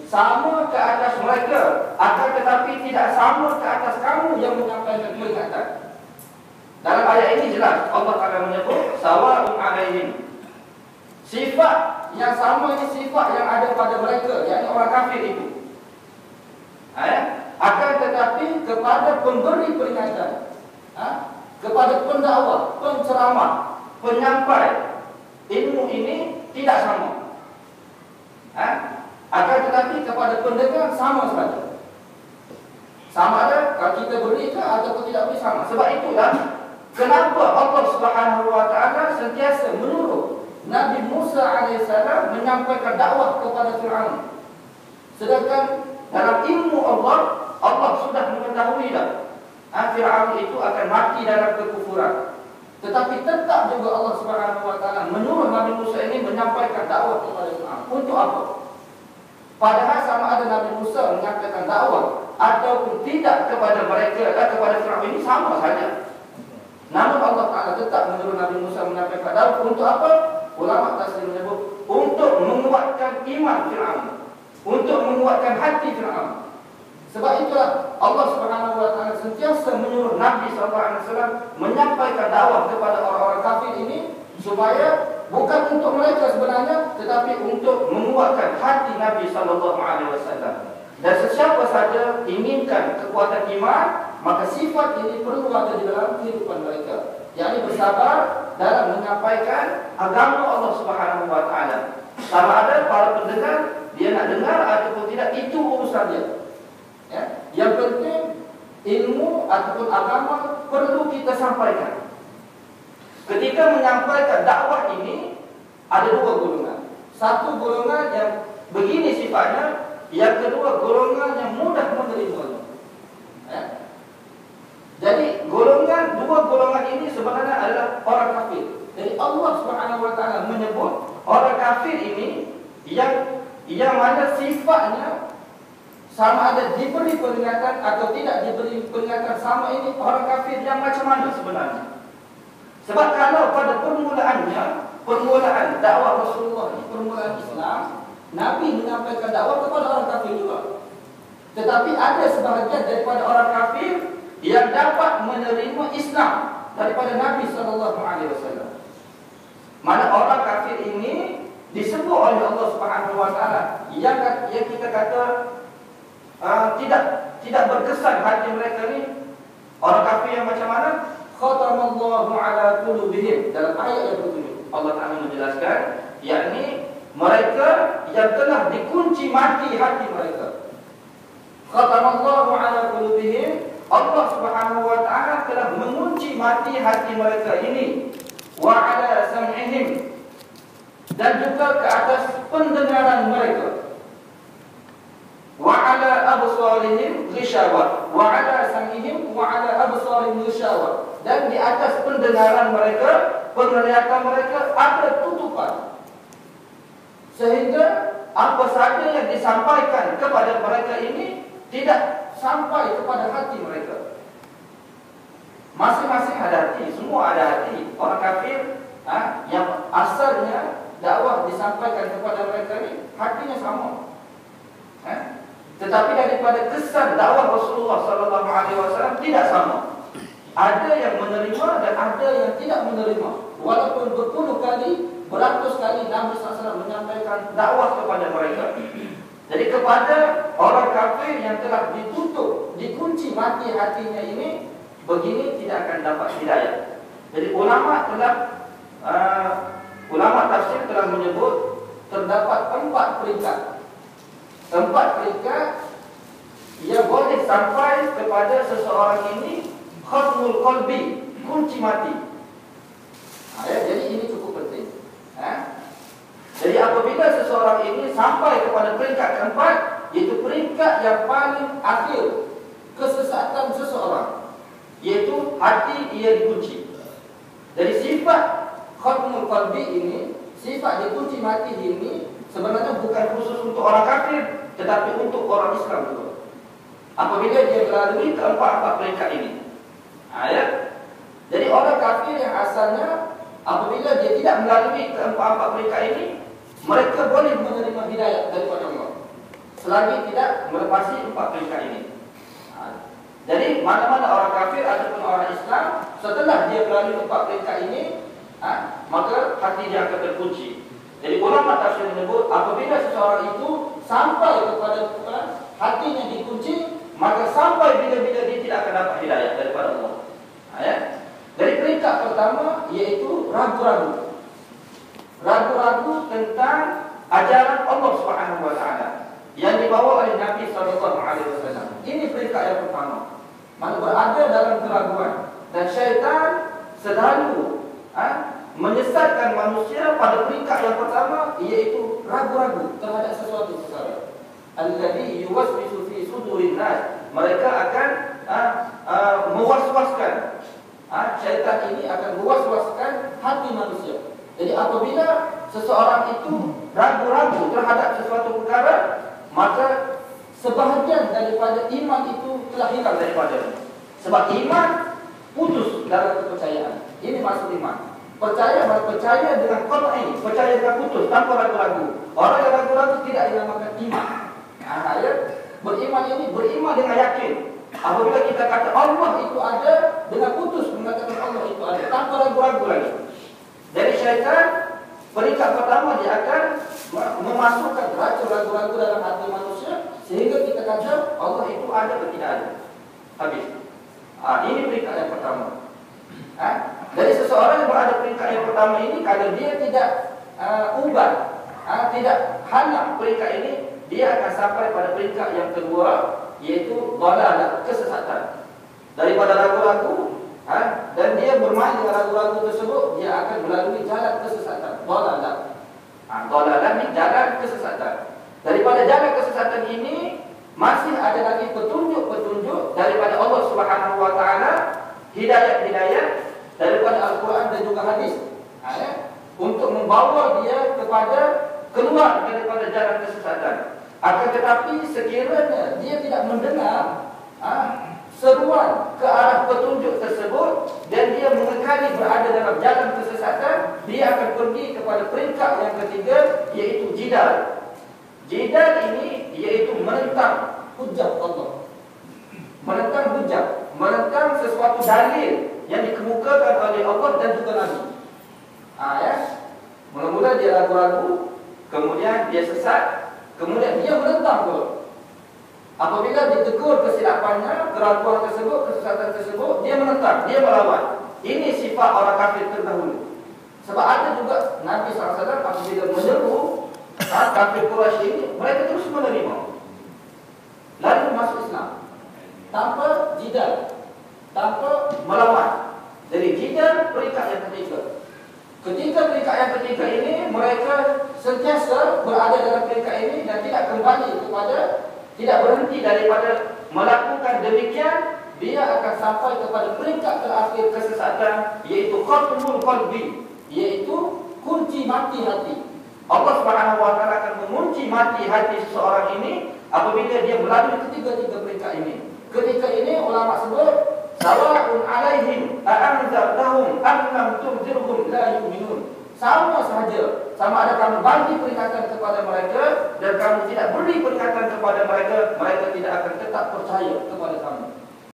sama ke atas mereka, akan tetapi tidak sama ke atas kamu yang menyampaikan peringatan. Dalam ayat ini jelas Allah Ta'ala menyebut sawa'un alaihim. Sifat yang sama ini sifat yang ada pada mereka, yakni orang kafir itu. Akan tetapi kepada pemberi peringatan, kepada pendakwah, penceramah, penyampai ilmu ini tidak sama. Akan tetapi kepada pendengar sama saja. Sama ada kalau kita beri ke ataupun tidak beri sama. Sebab itulah kenapa Allah Subhanahu Wa Taala sentiasa menyuruh Nabi Musa AS menyampaikan dakwah kepada Fir'aun. Sedangkan dalam ilmu Allah, Allah sudah mengetahui dah Fir'aun itu akan mati dalam kekufuran. Tetapi tetap juga Allah Subhanahu Wa Taala menyuruh Nabi Musa ini menyampaikan dakwah kepada Fir'aun. Untuk apa? Padahal sama ada Nabi Musa menyampaikan dakwah ataupun tidak kepada mereka dan kepada Fir'aun ini sama saja. Namun Allah Ta'ala tetap menyuruh Nabi Musa menyampaikan dakwah. Untuk apa? Ulama tafsir menyebut untuk menguatkan iman Fir'aun, untuk menguatkan hati Fir'aun. Sebab itulah Allah Subhanahu Wa Taala sentiasa menyuruh Nabi SAW menyampaikan dakwah kepada orang-orang kafir ini, supaya bukan untuk mereka sebenarnya, tetapi untuk menguatkan hati Nabi SAW. Dan sesiapa saja inginkan kekuatan iman, maka sifat ini perlu ada di dalam kehidupan mereka, yakni bersabar dalam menyampaikan agama Allah Subhanahu Wa Taala. Sama ada para pendengar dia nak dengar ataupun tidak, itu urusan dia. Yang penting ilmu ataupun agama perlu kita sampaikan. Ketika menyampaikan dakwah ini ada dua golongan. Satu golongan yang begini sifatnya, yang kedua golongan yang mudah menerimanya. Jadi dua golongan ini sebenarnya adalah orang kafir. Jadi Allah Subhanahu Wa Taala menyebut orang kafir ini yang mana sifatnya sama ada diberi peringatan atau tidak diberi peringatan, sama ini orang kafir yang macam mana sebenarnya. Sebab kalau pada permulaan dakwah Rasulullah, permulaan Islam, Nabi menyampaikan dakwah kepada orang kafir juga. Tetapi ada sebahagian daripada orang kafir yang dapat menerima Islam daripada Nabi SAW. Mana orang kafir ini disebut oleh Allah Subhanahu Wa Taala yang kita kata tidak berkesan hati mereka ni. Orang kafir yang macam mana? Khatamallahu ala qulubihim. Dalam ayat yang ke-7 Allah Ta'ala menjelaskan, yakni mereka yang telah dikunci mati hati mereka. Khatamallahu ala qulubihim, Allah Subhanahu Wa Ta'ala telah mengunci mati hati mereka ini. Wa ala sam'ihim, dan juga ke atas pendengaran mereka. Wa ala absarihim ghishawa, wa ala sam'ihim wa ala absarihim ghishawa, dan di atas pendengaran mereka, penglihatan mereka ada tutupan, sehingga apa saja yang disampaikan kepada mereka ini tidak sampai kepada hati mereka. Masing-masing ada hati, semua ada hati. Orang kafir yang asalnya dakwah disampaikan kepada mereka ini hatinya sama. Tetapi daripada kesan dakwah Rasulullah SAW tidak sama. Ada yang menerima dan ada yang tidak menerima. Walaupun berpuluh kali, beratus kali Nabi SAW menyampaikan dakwah kepada mereka. Jadi kepada orang kafir yang telah ditutup, dikunci mati hatinya ini, begini tidak akan dapat hidayah. Jadi ulama tafsir telah menyebut terdapat 4 peringkat. 4 peringkat yang boleh sampai kepada seseorang ini khatmul qalbi, kunci mati. Jadi ini cukup penting. Jadi apabila seseorang ini sampai kepada peringkat keempat, iaitu peringkat yang paling akhir kesesatan seseorang, iaitu hati ia dikunci. Jadi sifat khatmul qalbi ini, sifat dikunci mati ini sebenarnya bukan khusus untuk orang kafir, tetapi untuk orang Islam juga. Apabila dia melalui keempat-empat peringkat ini. Jadi orang kafir yang asalnya apabila dia tidak melalui keempat-empat peringkat ini, mereka boleh menerima hidayah daripada Allah. selagi tidak melepasi 4 peringkat ini. Jadi mana-mana orang kafir ataupun orang Islam, setelah dia melalui 4 peringkat ini, maka hati dia akan terkunci. Jadi ulama tafsir menyebut apabila seseorang itu sampai kepada hatinya dikunci, maka sampai bila-bila dia tidak akan dapat hidayah daripada Allah. Dari peringkat pertama iaitu ragu-ragu. Ragu-ragu tentang ajaran Allah Subhanahu wa taala yang dibawa oleh Nabi sallallahu alaihi wasallam. Ini peringkat yang pertama. Mana berada dalam keraguan, dan syaitan selalu menyesatkan manusia pada peringkat yang pertama iaitu ragu-ragu terhadap sesuatu perkara. Alladhi yuwaswisu fi sudurin nas. Mereka akan mewas-waskan. Syaitan ini akan mewas-waskan hati manusia. Jadi apabila seseorang itu ragu-ragu terhadap sesuatu perkara, maka sebahagian daripada iman itu telah hilang daripadanya. Sebab iman putus dalam kepercayaan. Ini maksud iman. Percaya dengan qat'i, percaya dengan putus tanpa ragu-ragu. Orang yang ragu-ragu tidak dinamakan iman. Beriman ini beriman dengan yakin. Apabila kita kata Allah itu ada, dengan putus mengatakan Allah itu ada tanpa ragu-ragu lagi. Jadi syaitan peringkat pertama dia akan memasukkan racun ragu-ragu dalam hati manusia sehingga kita kata Allah itu ada atau tidak ada. Habis. Ini peringkat yang pertama. Jadi seseorang yang berada peringkat yang pertama ini, kalau dia tidak ubah, tidak halang peringkat ini, dia akan sampai pada peringkat yang kedua, iaitu dhalalah, kesesatan. Daripada ragu-ragu, dan dia bermain dengan ragu-ragu tersebut, dia akan melalui jalan kesesatan. Dhalalah. Dhalalah ni jalan kesesatan. Daripada jalan kesesatan ini masih ada lagi petunjuk-petunjuk daripada Allah Subhanahu wa taala, hidayah-hidayah daripada Al-Quran dan juga hadis, untuk membawa dia kepada keluar daripada jalan kesesatan. Akan tetapi sekiranya dia tidak mendengar seruan ke arah petunjuk tersebut dan dia mengekali berada dalam jalan kesesatan, dia akan pergi kepada peringkat yang ketiga, iaitu jidal. Jidal ini iaitu menentang hujah Allah, menentang hujah, menentang sesuatu dalil yang dikemukakan oleh Allah dan juga Nabi. Mula-mula dia ragu-ragu, kemudian dia sesat, kemudian dia menentang pula. Apabila ditegur kesilapannya, keraguan tersebut, kesesatan tersebut, dia menentang, dia melawan. Ini sifat orang kafir terdahulu. Sebab ada juga Nabi SAW apabila menyeru kafir Quraisy ini, mereka terus menerima, lalu masuk Islam tanpa jidal, tanpa melawan. Jadi jidal peringkat yang ketiga. Ketika peringkat yang ketiga ini, mereka sentiasa berada dalam peringkat ini dan tidak kembali kepada, tidak berhenti daripada melakukan demikian. Dia akan sampai kepada peringkat terakhir kesesatan, iaitu khatmul qalbi, iaitu kunci mati hati. Allah Subhanahu wa taala akan mengunci mati hati seseorang ini apabila dia melalui ketiga-tiga peringkat ini. Ketika ini ulama sebut sawa'un 'alaihim a'anzartahum am lam tunzirhum la yu'minun. Sama sahaja, sama ada kamu bagi peringatan kepada mereka dan kamu tidak beri peringatan kepada mereka, mereka tidak akan tetap percaya kepada kamu.